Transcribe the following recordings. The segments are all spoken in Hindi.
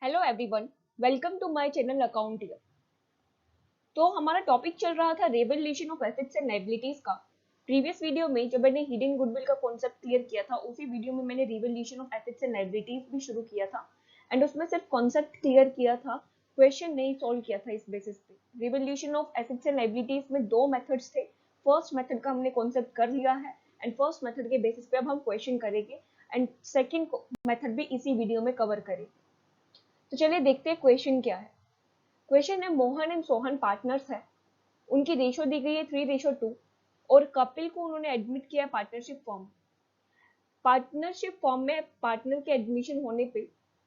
Hello everyone, welcome to my channel account year. तो हमारा टॉपिक चल रहा था revaluation of assets and liabilities का। प्रीवियस वीडियो में जब मैंने हिडन गुडविल का कॉन्सेप्ट क्लियर किया था, उसी वीडियो में मैंने revaluation of assets and liabilities भी शुरू किया था एंड उसमें सिर्फ कॉन्सेप्ट क्लियर किया था, क्वेश्चन नहीं सॉल्व किया था। इस बेसिस पे revaluation of assets and liabilities में दो मेथड्स थे। फर्स्ट मेथड का हमने कॉन्सेप्ट कर लिया है एंड फर्स्ट मेथड के बेसिस पे अब हम क्वेश्चन करेंगे एंड सेकेंड मेथड भी इसी वीडियो में कवर करेंगे। तो चलिए देखते हैं क्वेश्चन क्या है। क्वेश्चन है, मोहन एंड सोहन पार्टनर्स है, उनकी रेशो दी गई है 3:2 और कपिल को उन्होंने एडमिट किया पार्टनरशिप फॉर्म। पार्टनरशिप फॉर्म में पार्टनर के एडमिशन होने पे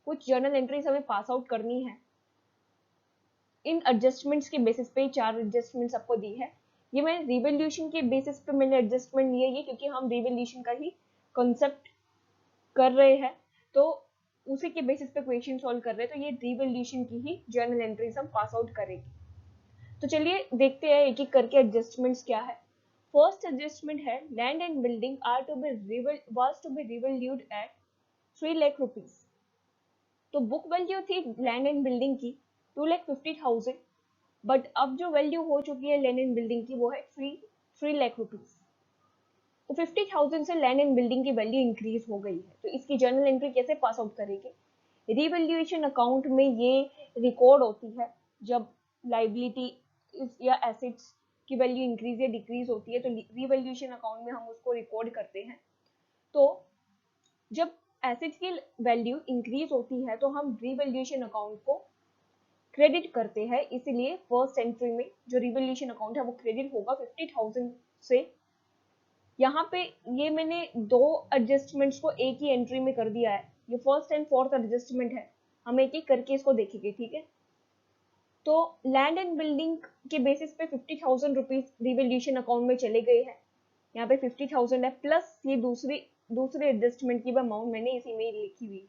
कुछ जर्नल एंट्रीज हमें पास आउट करनी है। इन एडजस्टमेंट्स के बेसिस पे 4 एडजस्टमेंट्स आपको दी है। ये मैंने रिवैल्यूएशन के बेसिस पे मैंने एडजस्टमेंट लिए है क्योंकि हम रिवैल्यूएशन का ही कॉन्सेप्ट कर रहे हैं, तो उसी के बेसिस पे क्वेश्चन सॉल्व कर रहे हैं। तो ये रिवैल्यूएशन की ही जर्नल एंट्रीज हम पास आउट करेंगे। तो चलिए देखते हैं एक एक करके एडजस्टमेंट्स क्या है। फर्स्ट एडजस्टमेंट है, land and building are to be was to be revalued at 3 lakh rupees. तो बुक वैल्यू थी लैंड एंड बिल्डिंग की 2,50,000, बट अब जो वैल्यू हो चुकी है लैंड एंड बिल्डिंग की वो है 3 लाख रुपीज। तो 50,000 से लैंड एंड बिल्डिंग की वैल्यू इंक्रीज हो गई है, तो इसकी जर्नल एंट्री कैसे पास आउट करेंगे। रिवैल्यूएशन अकाउंट में ये रिकॉर्ड होती है जब लाइबिलिटी या एसेट्स की वैल्यू इंक्रीज या डिक्रीज होती है, तो रिवैल्यूएशन अकाउंट में हम उसको रिकॉर्ड करते हैं। तो जब एसेट्स की वैल्यू इंक्रीज होती है तो हम रिवैल्यूएशन अकाउंट को क्रेडिट करते हैं, इसलिए फर्स्ट एंट्री में जो रिवैल्यूएशन अकाउंट है वो क्रेडिट होगा 50,000 से। यहाँ पे ये मैंने दो एडजस्टमेंट्स को एक ही एंट्री में कर दिया है। ये फर्स्ट एंड फोर्थ एडजस्टमेंट है, हम एक एक करके इसको देखेंगे, ठीक है। तो लैंड एंड बिल्डिंग के बेसिस पे 50,000 रुपीज रिवैल्यूएशन अकाउंट में चले गए हैं। यहाँ पे 50,000 है प्लस ये दूसरे एडजस्टमेंट की अमाउंट मैंने इसी में लिखी हुई है,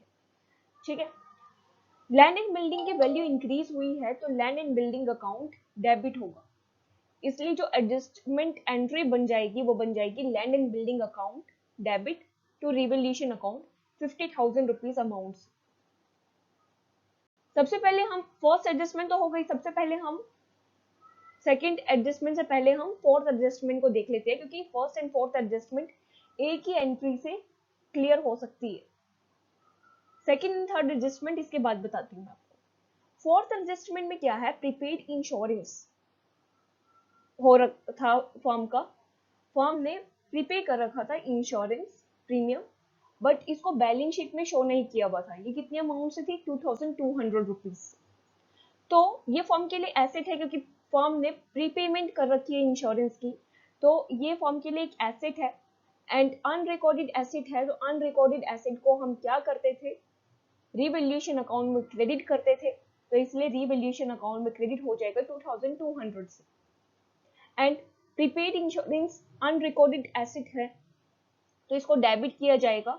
ठीक है। लैंड एंड बिल्डिंग की वैल्यू इंक्रीज हुई है तो land and building account debit होगा, इसलिए जो एडजस्टमेंट एंट्री बन जाएगी वो बन जाएगी land and building account debit to revaluation account 50,000 rupees amount. सबसे पहले हम फर्स्ट एडजस्टमेंट तो हो गई, सबसे पहले हम सेकंड एडजस्टमेंट से पहले हम फोर्थ एडजस्टमेंट को देख लेते हैं, क्योंकि फर्स्ट एंड फोर्थ एडजस्टमेंट एक ही एंट्री से क्लियर हो सकती है। सेकंड एंड थर्ड एडजस्टमेंट इसके बाद बताती हूँ आपको। फोर्थ एडजस्टमेंट में क्या है, प्रीपेड इंश्योरेंस हो रखा था फर्म का, फर्म ने प्रीपे कर रखा था इंश्योरेंस प्रीमियम, बट इसको बैलेंस शीट में शो नहीं किया हुआ था। ये कितनी अमाउंट से थी, 2,200 रुपीज। तो ये फर्म के लिए एसेट है क्योंकि फर्म ने प्रीपेमेंट कर रखी है इंश्योरेंस की, तो ये फर्म के लिए एक एसेट है एंड अनरिकॉर्डेड एसेट है। तो अनरिकॉर्डेड एसेट को हम क्या करते थे, रिवैल्यूएशन अकाउंट में क्रेडिट करते थे, तो इसलिए रिवैल्यूएशन अकाउंट में क्रेडिट हो जाएगा 2,200 से। And prepaid insurance unrecorded asset है तो इसको डेबिट किया जाएगा,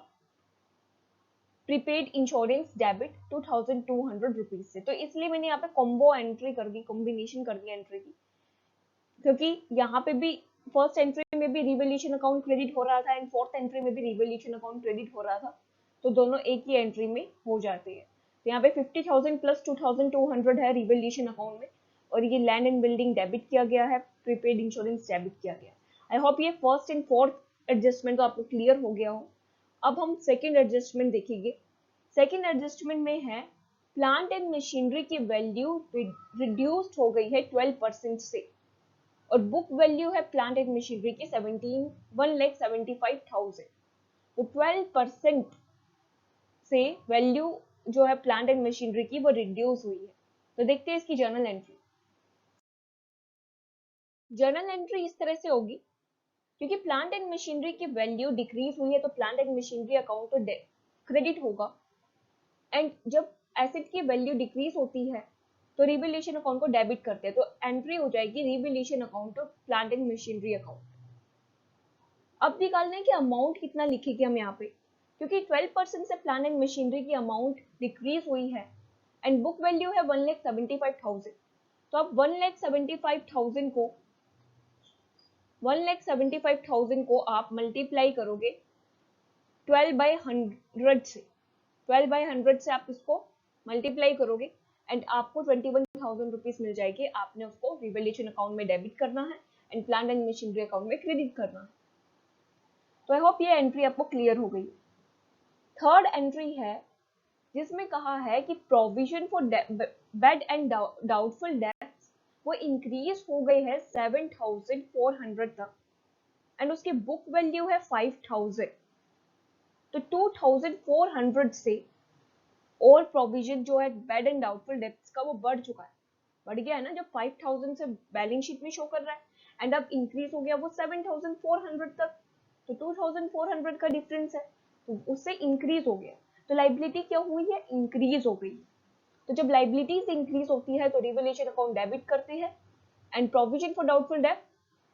प्रीपेड इंश्योरेंस डेबिट 2,200 रुपीज से। तो इसलिए मैंने यहाँ पे कॉम्बो एंट्री कर दी, कॉम्बिनेशन कर दी एंट्री की, क्योंकि यहाँ पे भी फर्स्ट एंट्री में भी रिवैल्यूएशन अकाउंट क्रेडिट हो रहा था एंड फोर्थ एंट्री में भी रिवैल्यूएशन अकाउंट क्रेडिट हो रहा था, तो दोनों एक ही एंट्री में हो जाते हैं। तो यहाँ पे 50,000 प्लस 2,200 है रिवैल्यूएशन अकाउंट में, और ये लैंड एंड बिल्डिंग डेबिट किया गया है, प्रीपेड इंश्योरेंस डेबिट किया गया है। आई होप ये फर्स्ट एंड फोर्थ एडजस्टमेंट तो आपको क्लियर हो गया हो। अब हम सेकेंड एडजस्टमेंट देखेंगे। सेकेंड एडजस्टमेंट में है, प्लांट एंड मशीनरी की वैल्यू रिड्यूस्ड हो गई है 12% से, और बुक वैल्यू है प्लांट एंड मशीनरी की 1,75,000। तो 12% से वैल्यू जो है प्लांट एंड मशीनरी की वो रिड्यूस हुई है। तो देखते हैं इसकी जर्नल एंट्री। जर्नल एंट्री इस तरह से होगी, क्योंकि प्लांट एंड मशीनरी की वैल्यू डिक्रीज हुई है तो प्लांट एंड मशीनरी अकाउंट तो क्रेडिट होगा, एंड जब एसेट की वैल्यू डिक्रीज होती है तो रिवैल्यूएशन अकाउंट को डेबिट करते हैं, तो एंट्री हो जाएगी revaluation account to plant and machinery account. अब निकालना है कि अमाउंट कितना लिखेंगे हम यहाँ पे, क्योंकि 12% से प्लांट एंड मशीनरी की अमाउंट डिक्रीज हुई है एंड बुक वैल्यू है 1,75,000। तो अब 1,75,000 को आप मल्टीप्लाई करोगे 12/100 से। 12/100 से आप इसको मल्टीप्लाई करोगे एंड आपको 21,000 रुपीज मिल जाएगी। आपने उसको रिवैल्यूएशन अकाउंट में डेबिट करना है and plant and machinery account में क्रेडिट करना है। तो आई होप ये एंट्री आपको क्लियर हो गई। थर्ड एंट्री है जिसमें कहा है कि provision for bad and doubtful debts वो इंक्रीज हो गई है 7,400 तक एंड उसकी बुक वैल्यू है 5,000। तो 2,400 से और प्रोविजन जो है बैड एंड डाउटफुल डेट्स का वो बढ़ चुका है, बढ़ गया है ना। जब 5,000 से बैलेंस शीट में शो कर रहा है एंड अब इंक्रीज हो गया वो 7,400 तक, तो 2,400 का डिफरेंस है, तो उससे इंक्रीज हो गया। तो लाइबिलिटी क्या हुई है, इंक्रीज हो गई। तो जब लाइबिलिटीज इंक्रीज होती है तो रिवैल्यूएशन अकाउंट डेबिट करते हैं and provision for doubtful debt,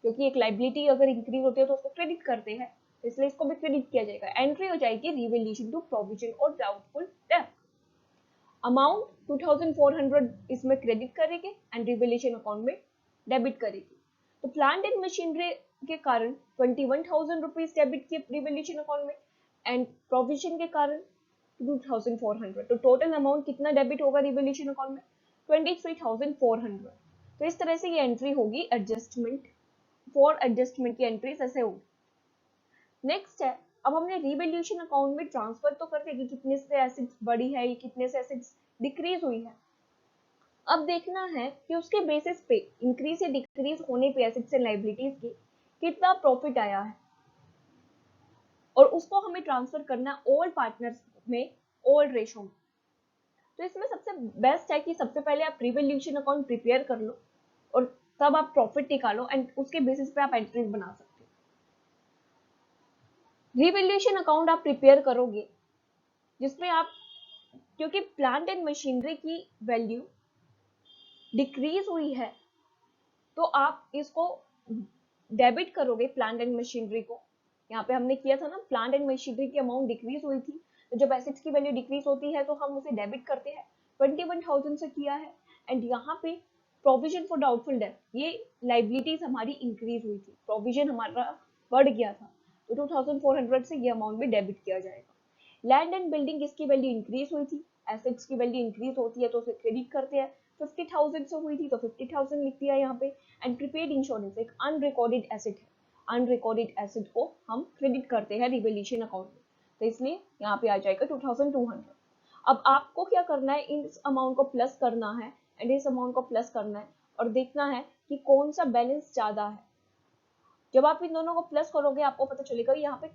क्योंकि एक लाइबिलिटी अगर इंक्रीज होती है तो उसको क्रेडिट करते हैं, इसलिए इसको भी क्रेडिट किया जाएगा। एंट्री हो जाएगी रिवैल्यूएशन टू प्रोविजन और डाउटफुल डेट। अमाउंट 2,400 इसमें क्रेडिट करेंगे एंड रिवैल्यूएशन अकाउंट में डेबिट करेगी। तो प्लांट एंड मशीनरी के कारण 21,000 रुपीज डेबिट किए रिवैल्यूएशन अकाउंट में एंड प्रोविजन के कारण 2,400। तो टोटल अमाउंट कितना डेबिट होगा रिवैल्यूएशन अकाउंट में, 23,400। तो इस तरह से ये एंट्री होगी एडजस्टमेंट फॉर एडजस्टमेंट की एंट्रीज ऐसे होगी। नेक्स्ट है, अब हमने रिवैल्यूएशन अकाउंट में ट्रांसफर तो कर दिया कि कितने से एसेट्स बढ़ी है, कितने से एसेट्स डिक्रीज हुई है। अब देखना है कि उसके बेसिस पे इंक्रीज या डिक्रीज होने पे एसेट्स एंड लायबिलिटीज की कितना प्रॉफिट आया है, और उसको हमें ट्रांसफर करना है ऑल पार्टनर्स में, ऑल रेशो में। तो इसमें सबसे बेस्ट है कि सबसे पहले आप रिवैल्यूएशन अकाउंट प्रिपेयर कर लो और तब आप प्रॉफिट निकालो एंड उसके बेसिस पे आप एंट्रीज बना सकते हो। रिवैल्यूएशन अकाउंट आप प्रिपेयर करोगे जिसमें आप, क्योंकि प्लांट एंड मशीनरी की वैल्यू डिक्रीज हुई है तो आप इसको डेबिट करोगे प्लांट एंड मशीनरी को। यहाँ पे हमने किया था ना, प्लांट एंड मशीनरी की अमाउंट डिक्रीज हुई थी, तो जब एसेट्स की वैल्यू डिक्रीज होती है तो हम उसे डेबिट करते हैं। 21,000 से किया है एंड यहाँ पे प्रोविजन फॉर डाउटफुल डेट, ये लाइबिलिटीज हमारी इंक्रीज हुई थी, प्रोविजन हमारा बढ़ गया था, तो 2,400 से ये अमाउंट भी डेबिट किया जाएगा। लैंड एंड बिल्डिंग, इसकी वैल्यू इंक्रीज हुई थी, एसेट्स की वैल्यू इंक्रीज होती है तो उसे क्रेडिट करते हैं। 50,000 से हुई थी तो 50,000 लिख दिया यहाँ पे। एंड प्रीपेड इंश्योरेंस एक अनरिकॉर्डेड एसेट है, अनरिकॉर्डेड एसेट को हम क्रेडिट करते हैं रिवैल्यूएशन अकाउंट में, तो इसलिए यहाँ पे आ जाएगा 2,200। अब आपको क्या करना है, इस अमाउंट को प्लस करना है एंड इस अमाउंट को प्लस करना है और देखना है कि कौन सा बैलेंस ज्यादा है। जब आप इन दोनों को प्लस करोगे आपको पता चलेगा यहाँ पे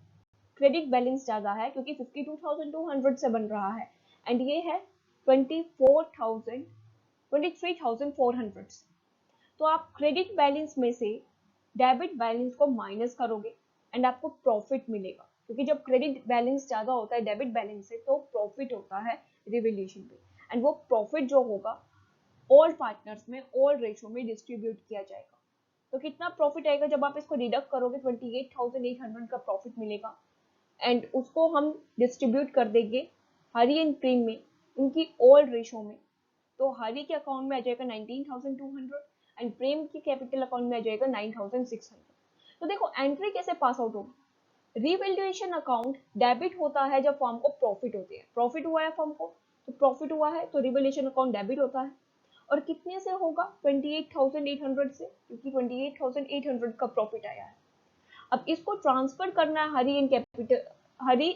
क्रेडिट बैलेंस ज्यादा है, क्योंकि 52,200 से बन रहा है एंड ये है 23,400 से। तो आप क्रेडिट बैलेंस में से डेबिट बैलेंस को माइनस करोगे एंड आपको प्रॉफिट मिलेगा, क्योंकि जब क्रेडिट बैलेंस ज्यादा होता है डेबिट बैलेंस से तो प्रॉफिट होता है रिवैल्यूएशन पे, एंड वो प्रॉफिट जो होगा ऑल पार्टनर्स में, ऑल रेशो में डिस्ट्रीब्यूट किया जाएगा। तो कितना प्रॉफिट आएगा जब आप इसको डिडक्ट करोगे, 28,800 का प्रॉफिट मिलेगा एंड उसको हम डिस्ट्रीब्यूट कर देंगे हरी एंड प्रेम में, उनकी ऑल रेशो में। तो हरी के अकाउंट में आ जाएगा 19,200 एंड प्रेम के कैपिटल अकाउंट में आ जाएगा 9,600। तो देखो एंट्री कैसे पास आउट होगी। रिवैल्यूएशन अकाउंट डेबिट होता है जब फर्म को प्रॉफिट होती है, प्रॉफिट हुआ है फर्म को तो प्रॉफिट हुआ है तो रिवैल्यूएशन अकाउंट डेबिट होता है। और कितने से होगा, 28,800 से, क्योंकि 28,800 का प्रॉफिट आया है। अब इसको ट्रांसफर करना है हरी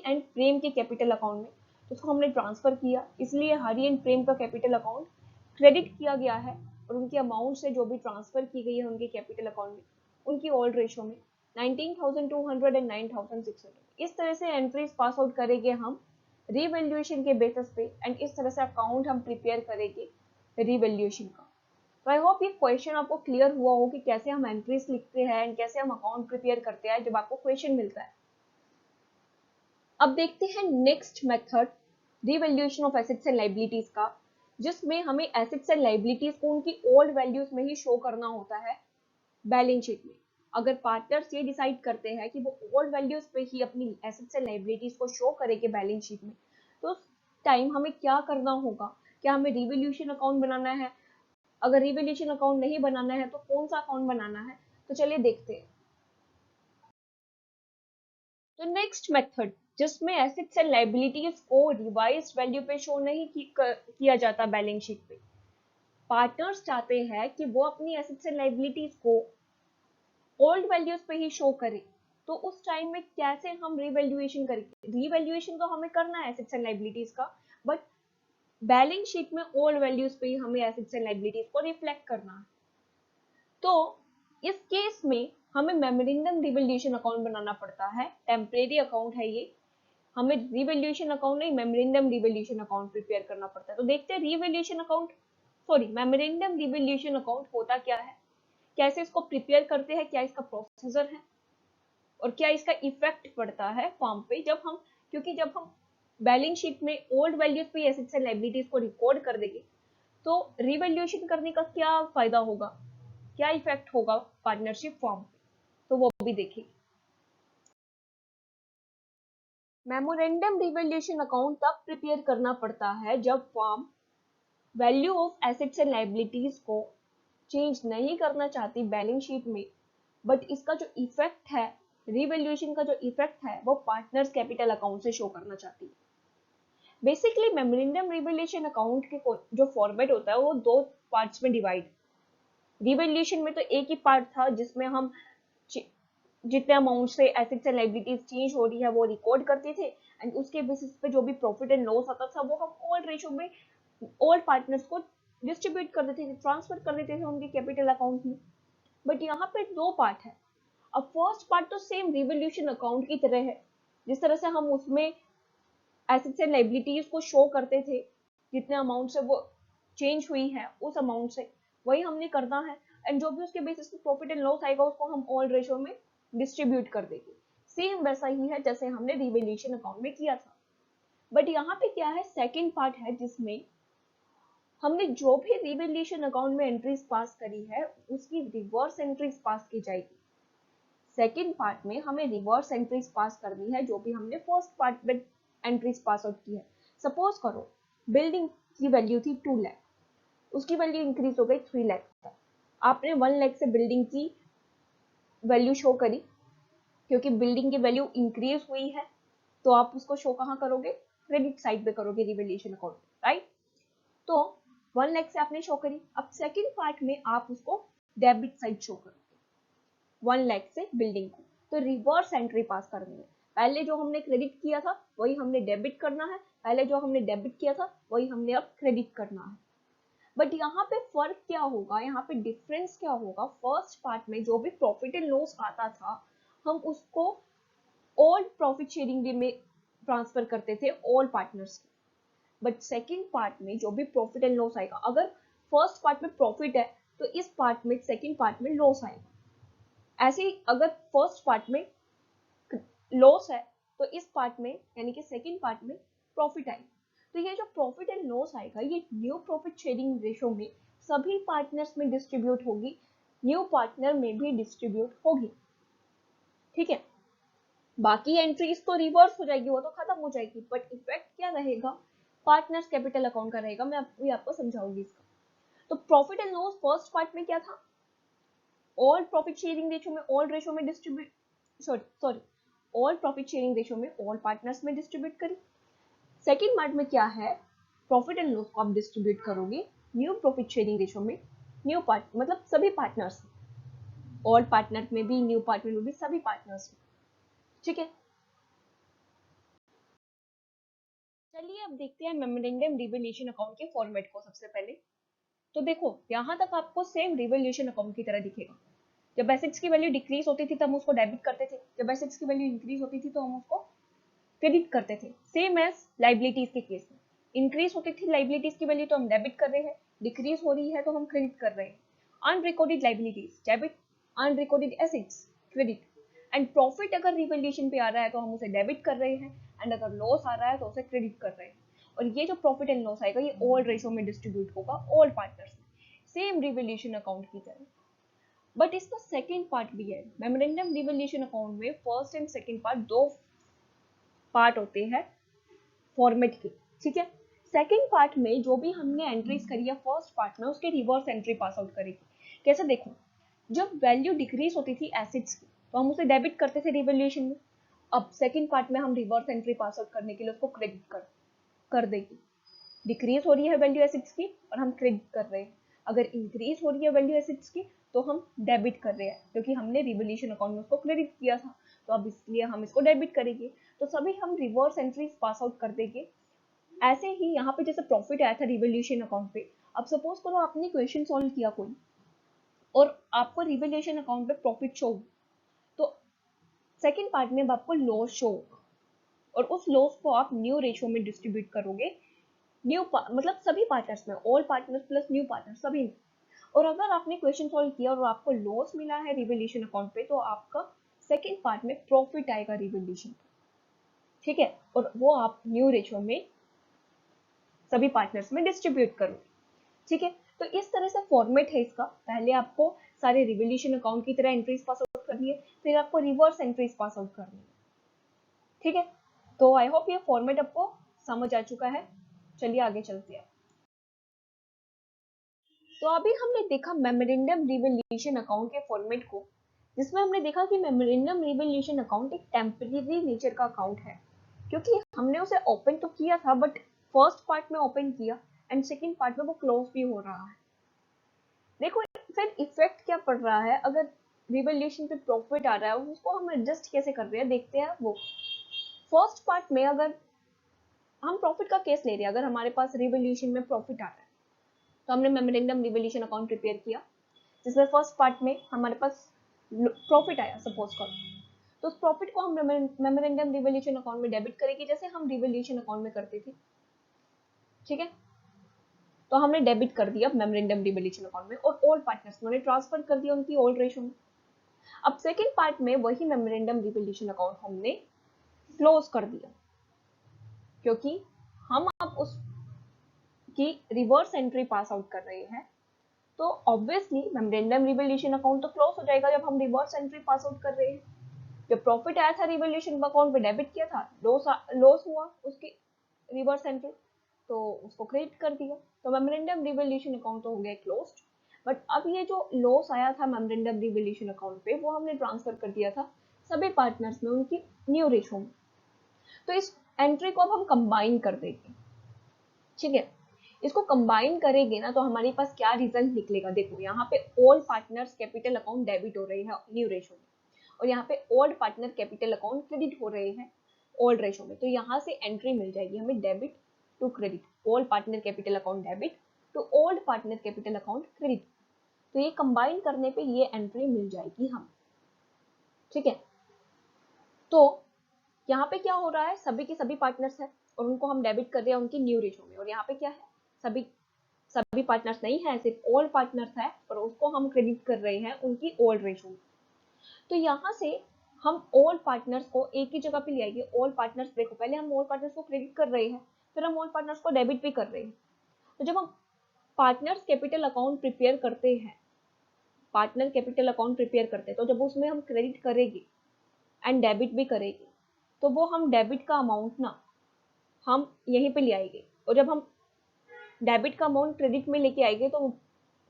एंड प्रेम के कैपिटल अकाउंट में, तो उसको हमने ट्रांसफर किया, इसलिए हरी एंड प्रेम का कैपिटल अकाउंट क्रेडिट किया गया है और उनकी अमाउंट से जो भी ट्रांसफर की गई है उनके कैपिटल अकाउंट में, उनकी ओल्ड रेशो में 19,200 एंड 9,600। इस तरह से एंट्रीज पास आउट करेंगे हम रिवैल्यूएशन के बेसिस पे एंड इस तरह से अकाउंट हम प्रिपेयर करेंगे रिवैल्यूएशन का। तो आई होप ये क्वेश्चन आपको क्लियर हुआ हो कि कैसे हम एंट्रीज लिखते हैं एंड कैसे हम अकाउंट प्रिपेयर करते हैं जब आपको क्वेश्चन मिलता है। अब देखते हैं next method revaluation of assets and liabilities का, जिसमें हमें एसेट्स एंड लायबिलिटीज को उनकी ओल्ड वैल्यूज में ही शो करना होता है बैलेंस शीट में। अगर पार्टनर्स ये डिसाइड करते हैं कि वो ओल्ड वैल्यूज पे ही अपनी एसेट्स एंड लायबिलिटीज को शो करेंगे बैलेंस शीट में, तो उस टाइम हमें क्या करना होगा, क्या हमें रिवैल्यूएशन अकाउंट बनाना है, अगर रिवैल्यूएशन अकाउंट नहीं बनाना है तो कौन सा अकाउंट बनाना है, तो चलिए देखते हैं। तो नेक्स्ट मेथड जिसमें एसेट्स एंड लायबिलिटीज को रिवाइज्ड वैल्यू पे शो नहीं किया जाता बैलेंस शीट पे। पार्टनर्स चाहते हैं कि वो अपनी एसेट्स एंड लायबिलिटीज को ओल्ड वैल्यूज पे ही शो करें, तो उस टाइम में कैसे हम रिवैल्यूएशन करेंगे? रिवैल्यूएशन तो हमें करना है एसेट्स एंड लायबिलिटीज का, बट बैलेंस शीट में ओल्ड वैल्यूज पे ही हमें एसेट्स एंड लायबिलिटीज को रिफ्लेक्ट करना है। तो इस केस में हमें मेमोरेंडम रिवैल्यूएशन अकाउंट बनाना पड़ता है। टेम्परेरी अकाउंट है ये, हमें रिवैल्यूएशन अकाउंट नहीं मेमोरेंडम रिवैल्यूएशन अकाउंट प्रिपेयर करना पड़ता है। तो देखते हैं revaluation account memorandum revaluation account होता क्या है, कैसे इसको प्रिपेयर करते हैं, क्या इसका प्रोसीजर है और क्या इसका इफेक्ट पड़ता है फॉर्म पे क्योंकि जब हम बैलेंस शीट में ओल्ड वैल्यूज पे एसेट्स एंड लायबिलिटीज को रिकॉर्ड कर देंगे तो रिवैल्यूएशन करने का क्या फायदा होगा, क्या इफेक्ट होगा पार्टनरशिप फॉर्म पे, तो वो भी देखिए। मेमोरेंडम रिवैल्यूएशन अकाउंट तब प्रिपेयर करना पड़ता है जब form value of assets and liabilities को चेंज नहीं करना चाहती बैलेंस शीट में, बट इसका जो इफेक्ट है, रिवैल्यूएशन का जो इफेक्ट है, वो पार्टनर्स कैपिटल अकाउंट से शो करना चाहती है। बेसिकली मेमोरेंडम रिवैल्यूएशन अकाउंट के जो फॉर्मेट होता है वो दो पार्ट्स में डिवाइड। रिवैल्यूएशन में तो एक ही पार्ट था जिसमें हम जितने अमाउंट से एसेट्स एंड लायबिलिटीज चेंज हो रही है वो रिकॉर्ड करते थे, एंड उसके बेसिस पे जो भी प्रॉफिट एंड लॉस आता था वो हम ऑल रेशो में ऑल पार्टनर्स को डिस्ट्रीब्यूट कर देते थे, ट्रांसफर कर देते थे उनके कैपिटल अकाउंट में। बट यहाँ पे दो पार्ट है। अब फर्स्ट पार्ट तो सेम रिवैल्यूएशन अकाउंट की तरह है, जिस तरह से हम उसमें एसेट्स एंड लायबिलिटीज को शो करते थे, जितने अमाउंट से वो चेंज हुई है उस अमाउंट से वही हमने करना है, एंड जो भी उसके बेसिस पे प्रॉफिट एंड लॉस आएगा उसको हम ऑल रेशो में डिस्ट्रीब्यूट कर देंगे। सेम वैसा ही है जैसे हमने रिवैल्यूएशन अकाउंट में किया था। बट यहाँ पे क्या है, सेकेंड पार्ट है जिसमें हमने जो भी रिवैल्यूएशन अकाउंट में एंट्रीज पास करी है उसकी रिवर्स एंट्रीज पास की जाएगी। सेकेंड पार्ट में हमें रिवर्स एंट्रीज पास करनी है जो भी हमने फर्स्ट पार्ट में एंट्रीज पास आउट की है। सपोज करो बिल्डिंग की वैल्यू थी 2 लाख, उसकी वैल्यू इंक्रीज हो गई 3 लाख तक। आपने 1 लाख से बिल्डिंग की वैल्यू शो करी, क्योंकि बिल्डिंग की वैल्यू इंक्रीज हुई है तो आप उसको शो कहाँ करोगे, क्रेडिट साइड पे करोगे रिवैल्यूएशन अकाउंट, राइट। तो 1 लाख से आपने शो करी, अब सेकंड पार्ट में आप उसको डेबिट साइड शो करोगे 1 लाख से बिल्डिंग को, तो रिवर्स एंट्री पास करनी है। पहले जो हमने क्रेडिट किया था वही हमने डेबिट करना है, पहले जो हमने डेबिट किया था वही हमने अब क्रेडिट करना है। बट यहाँ पे फर्क क्या होगा, यहाँ पे डिफरेंस क्या होगा, फर्स्ट पार्ट में जो भी प्रॉफिट एंड लॉस आता था हम उसको ऑल प्रॉफिट शेयरिंग में ट्रांसफर करते थे ऑल पार्टनर्स के। बट सेकेंड पार्ट में जो भी प्रॉफिट एंड लॉस आएगा, अगर फर्स्ट पार्ट में प्रॉफिट है तो इस पार्ट में सेकेंड पार्ट में लॉस आएगा। ऐसे ही अगर फर्स्ट पार्ट में लॉस है तो इस पार्ट में यानी कि सेकेंड पार्ट में प्रॉफिट आएगा। तो ये जो प्रॉफिट एंड लॉस आएगा ये न्यू प्रॉफिट शेयरिंग रेशो में सभी पार्टनर्स में डिस्ट्रीब्यूट होगी, न्यू पार्टनर में भी डिस्ट्रीब्यूट होगी, ठीक है। बाकी एंट्रीज तो रिवर्स हो जाएगी, वो तो खत्म हो जाएगी, बट इफेक्ट क्या रहेगा, पार्टनर्स कैपिटल अकाउंट का रहेगा। मैं अभी आपको समझाऊंगी इसका। तो profit and loss first part में क्या था, ऑल प्रॉफिट शेयरिंग रेशो में ऑल रेशो में distribute sorry all profit sharing ratio में ऑल पार्टनर्स में डिस्ट्रीब्यूट करी। सेकेंड पार्ट में क्या है, प्रॉफिट एंड लॉस को आप डिस्ट्रीब्यूट करोगे न्यू प्रॉफिट शेयरिंग रेशो में, न्यू पार्ट मतलब सभी पार्टनर्स, ऑल पार्टनर में भी न्यू पार्टनर में भी सभी पार्टनर्स में, ठीक है। चलिए अब देखते हैं मेमोरेंडम रिवैल्यूएशन अकाउंट के फॉर्मेट को। सबसे पहले तो देखो यहाँ तक आपको सेम रिवैल्यूएशन अकाउंट की तरह दिखेगा। जब एसेट्स की वैल्यू डिक्रीज होती थी तो हम उसको डेबिट करते थे, जब एसेट्स की वैल्यू इंक्रीज होती थी तो हम उसको क्रेडिट करते थे। सेम एज लाइबिलिटीज के केस में, इंक्रीज होती थी लाइबिलिटीज की वैल्यू तो हम डेबिट कर रहे हैं, डिक्रीज हो रही है तो हम क्रेडिट कर रहे हैं। Unrecorded liabilities debit, unrecorded assets credit, and profit अगर रिवैल्यूएशन पे आ रहा है तो हम उसे डेबिट कर रहे हैं, एंड अगर लॉस आ रहा है तो उसे क्रेडिट कर रहे हैं। और ये जो प्रॉफिट एंड लॉस आएगा ये ऑल रेशो में डिस्ट्रीब्यूट होगा ऑल पार्टनर्स में, सेम रिवैल्यूएशन अकाउंट की तरह। बट इसका सेकेंड पार्ट भी है। मेमोरेंडम रिवैल्यूएशन अकाउंट में फर्स्ट एंड सेकेंड पार्ट दो पार्ट होते हैं फॉर्मेट के, ठीक है। सेकेंड पार्ट में जो भी हमने एंट्रीज करी है फर्स्ट पार्ट में उसके रिवर्स एंट्री पास आउट करेगी। कैसे, देखो जब वैल्यू डिक्रीज होती थी एसेट्स की तो हम उसे डेबिट करते थे रिवैल्यूएशन में, अब सेकंड पार्ट में हम रिवर्स एंट्री पास आउट करने के लिए उसको क्रेडिट कर देंगे। डिक्रीज हो रही है वैल्यू एसिड्स की और हम क्रेडिट कर रहे हैं, अगर इंक्रीज हो रही है वैल्यू एसिड्स की तो हम डेबिट कर रहे हैं, क्योंकि हमने रिवोल्यूशन अकाउंट में उसको क्रेडिट किया था, तो अब इसलिए हम इसको डेबिट करेंगे। तो सभी हम रिवर्स एंट्रीज पास आउट कर देंगे। ऐसे ही यहाँ पे जैसे प्रॉफिट आया था रिवोल्यूशन अकाउंट पे, अब सपोज करो आपने क्वेश्चन सॉल्व किया कोई और आपको रिवोल्यूशन अकाउंट पे प्रॉफिट शो, तो सेकंड पार्ट में आपको लॉस शो होगा और उस लॉस को आप न्यू रेशियो में डिस्ट्रीब्यूट करोगे, मतलब सभी पार्टनर्स में, all partners plus new partner सभी में। और अगर आपने क्वेश्चन सॉल्व किया और आपको लॉस मिला है रिवोल्यूशन अकाउंट पे, तो आपका सेकंड पार्ट में प्रॉफिट आएगा रिवोल्यूशन का, ठीक है, और वो आप न्यू रेशियो में सभी पार्टनर्स में डिस्ट्रीब्यूट करोगे, ठीक है। तो इस तरह से फॉर्मेट है इसका, पहले आपको सारे रिवोल्यूशन अकाउंट की तरह एंट्रीज पास आउट करनी है, फिर आपको रिवर्स एंट्रीज पास आउट करनी है, ठीक है। तो आई होप ये फॉर्मेट आपको समझ आ चुका है। चलिए आगे चलते हैं। तो अभी हमने देखा मेमोरेंडम रिवोल्यूशन अकाउंट के फॉर्मेट को, जिसमें हमने देखा कि मेमोरेंडम रिवोल्यूशन अकाउंट एक टेम्परेरी नेचर का अकाउंट है, क्योंकि हमने उसे ओपन तो किया था बट फर्स्ट पार्ट में ओपन किया एंड सेकंड पार्ट में वो क्लोज भी हो रहा है। देखो फिर इफेक्ट क्या पड़ रहा है, अगर रिवोल्यूशन पे प्रॉफिट आ रहा है उसको हम एडजस्ट कैसे कर रहे हैं देखते हैं। वो फर्स्ट पार्ट में अगर हम प्रॉफिट का केस ले रहे हैं, अगर हमारे पास रिवोल्यूशन में प्रॉफिट आ रहा है तो हमने मेमोरेंडम रिवोल्यूशन अकाउंट प्रिपेयर किया, जिसमें फर्स्ट पार्ट में हमारे पास प्रॉफिट आया सपोज कर, तो उस प्रॉफिट को हम मेमोरेंडम रिवोल्यूशन अकाउंट में डेबिट करेंगे, जैसे हम रिवोल्यूशन अकाउंट में करते थे, ठीक है। तो हमने डेबिट कर दिया मेमोरेंडम रिवोल्यूशन अकाउंट में और ऑल पार्टनर्स ने ट्रांसफर कर दिया उनकी ओल्ड रेशो में। अब सेकेंड पार्ट में वही मेमोरेंडम रिवोल्यूशन अकाउंट हमने क्लोज कर दिया, क्योंकि हम अब उसकी रिवर्स एंट्री पास आउट कर रहे हैं, तो ऑब्वियसली मेमोरेंडम रिवोल्यूशन अकाउंट तो क्लोज हो जाएगा जब हम रिवर्स एंट्री पास आउट कर रहे हैं। जब प्रॉफिट आया था रिवोल्यूशन अकाउंट में डेबिट किया था, लॉस हुआ उसकी रिवर्स एंट्री, तो उसको क्रेडिट कर दिया, तो मेमोरेंडम रिवोल्यूशन अकाउंट तो हो गया क्लोज्ड। बट अब ये जो लॉस आया था मेमोरेंडम रिवोल्यूशन अकाउंट पे, वो हमने ट्रांसफर कर दिया था सभी पार्टनर्स में उनकी न्यू रेशो में, तो इस एंट्री को अब हम कंबाइन कर देंगे, ठीक है। इसको कंबाइन करेंगे ना तो हमारे पास क्या रिजल्ट निकलेगा, देखो यहाँ पे all partners capital account debit हो रहे हैं न्यू रेशो में, और यहाँ पे old partner capital account credit हो रहे हैं ओल्ड रेशो में, तो यहाँ से एंट्री मिल जाएगी हमें debit to credit, old partner capital account debit to old partner capital account credit, तो ये कंबाइन करने पे ये एंट्री मिल जाएगी हम, ठीक है। तो यहाँ पे क्या हो रहा है, सभी के सभी पार्टनर्स है और उनको हम डेबिट कर रहे हैं उनकी न्यू रेशो में, और यहाँ पे क्या है, सभी सभी पार्टनर्स नहीं है, सिर्फ ओल्ड पार्टनर्स है और उसको हम क्रेडिट कर रहे हैं उनकी ओल्ड रेशो में। तो यहाँ से हम ओल्ड पार्टनर्स को एक ही जगह पे ले आएंगे। ओल्ड पार्टनर्स, देखो पहले हम ओल्ड पार्टनर्स को क्रेडिट कर रहे हैं, फिर हम ओल्ड पार्टनर्स को डेबिट भी कर रहे हैं, तो जब हम पार्टनर्स कैपिटल अकाउंट प्रिपेयर करते हैं, पार्टनर कैपिटल अकाउंट प्रिपेयर करते हैं, तो जब उसमें हम क्रेडिट करेंगे एंड डेबिट भी करेंगे, तो वो हम डेबिट का अमाउंट ना हम यहीं पे ले आएंगे, और जब हम डेबिट का अमाउंट क्रेडिट में लेके आएंगे तो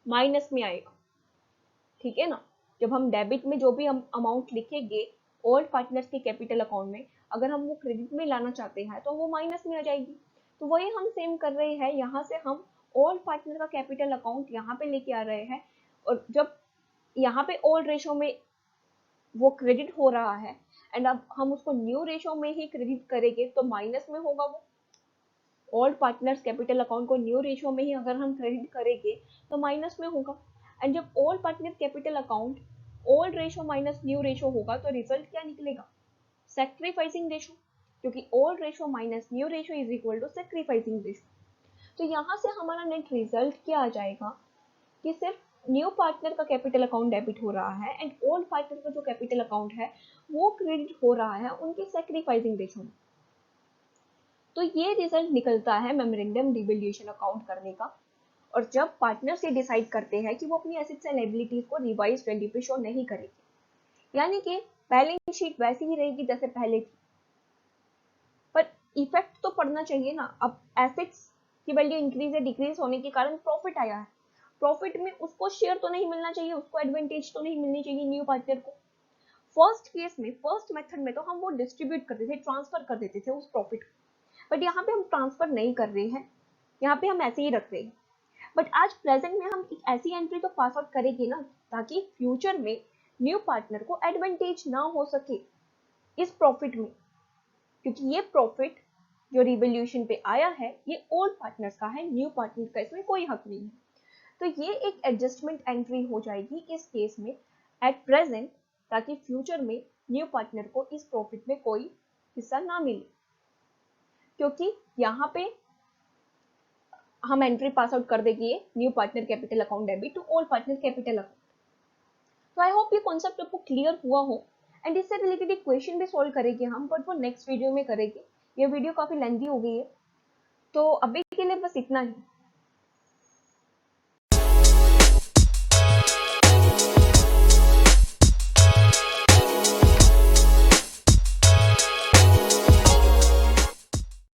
माइनस में आएगा, ठीक है ना। जब हम डेबिट में जो भी हम अमाउंट लिखेंगे ओल्ड पार्टनर्स के कैपिटल अकाउंट में, अगर हम वो क्रेडिट में लाना चाहते हैं तो वो माइनस में आ जाएगी, तो वही हम सेम कर रहे हैं, यहाँ से हम ओल्ड पार्टनर का कैपिटल अकाउंट यहाँ पे लेके आ रहे हैं, और जब यहाँ पे ओल्ड रेशो में वो क्रेडिट हो रहा है एंड अब हम उसको न्यू रेशो में ही क्रेडिट करेंगे तो माइनस में होगा। वो ओल्ड पार्टनर्स कैपिटल अकाउंट को न्यू रेशो में ही अगर हम क्रेडिट करेंगे तो माइनस में होगा, एंड जब old partner capital account old ratio minus new ratio होगा तो रिजल्ट क्या निकलेगा, सैक्रिफाइसिंग रेशो, क्योंकि old ratio minus new ratio is equal to sacrificing ratio. तो यहाँ से हमारा नेट रिजल्ट क्या आ जाएगा कि सिर्फ न्यू पार्टनर का कैपिटल अकाउंट डेबिट हो रहा है एंड ओल्ड पार्टनर का जो कैपिटल अकाउंट है वो क्रेडिट हो रहा है उनके सैक्रिफाइसिंग रेशो में। तो ये रिजल्ट निकलता है मेमोरेंडम रिवोल्यूशन अकाउंट करने का, और जब पार्टनर्स ये डिसाइड करते हैं कि वो अपनी एसेट्स एंड लायबिलिटीज को रिवाइज वैल्यू पे शो नहीं करेंगे, यानी कि बैलेंस शीट वैसी ही रहेगी जैसे पहले थी, पर इफेक्ट तो पड़ना चाहिए ना। अब एसेट्स की वैल्यू इंक्रीज या डिक्रीज होने के कारण प्रॉफिट आया है, प्रॉफिट में उसको शेयर तो नहीं मिलना चाहिए, उसको एडवांटेज तो नहीं मिलनी चाहिए न्यू पार्टनर को। फर्स्ट केस में, फर्स्ट मेथड में तो हम वो डिस्ट्रीब्यूट करते थे, ट्रांसफर कर देते थे उस प्रॉफिट को, बट यहाँ पे हम ट्रांसफर नहीं कर रहे हैं, यहाँ पे हम ऐसे ही रख रहे हैं। बट आज प्रेजेंट में हम एक ऐसी एंट्री तो पास आउट करेंगे ना, ताकि फ्यूचर में न्यू पार्टनर को एडवांटेज ना हो सके इस प्रॉफिट में, क्योंकि ये प्रॉफिट जो रिवॉल्यूशन पे आया है ये ओल्ड पार्टनर्स का है, न्यू पार्टनर का इसमें कोई हक नहीं है। तो ये एक एडजस्टमेंट एंट्री हो जाएगी इस केस में एट प्रेजेंट, ताकि फ्यूचर में न्यू पार्टनर को इस प्रॉफिट में कोई हिस्सा ना मिले, क्योंकि यहाँ पे हम एंट्री पास आउट कर देंगे new partner capital account debit to old partner capital account. तो आई होप ये कॉन्सेप्ट आपको क्लियर हुआ हो, एंड इससे रिलेटेड एक क्वेश्चन भी सॉल्व करेंगे हम, बट वो नेक्स्ट वीडियो में करेंगे, ये वीडियो काफी लेंथी हो गई है। तो अभी के लिए बस इतना ही।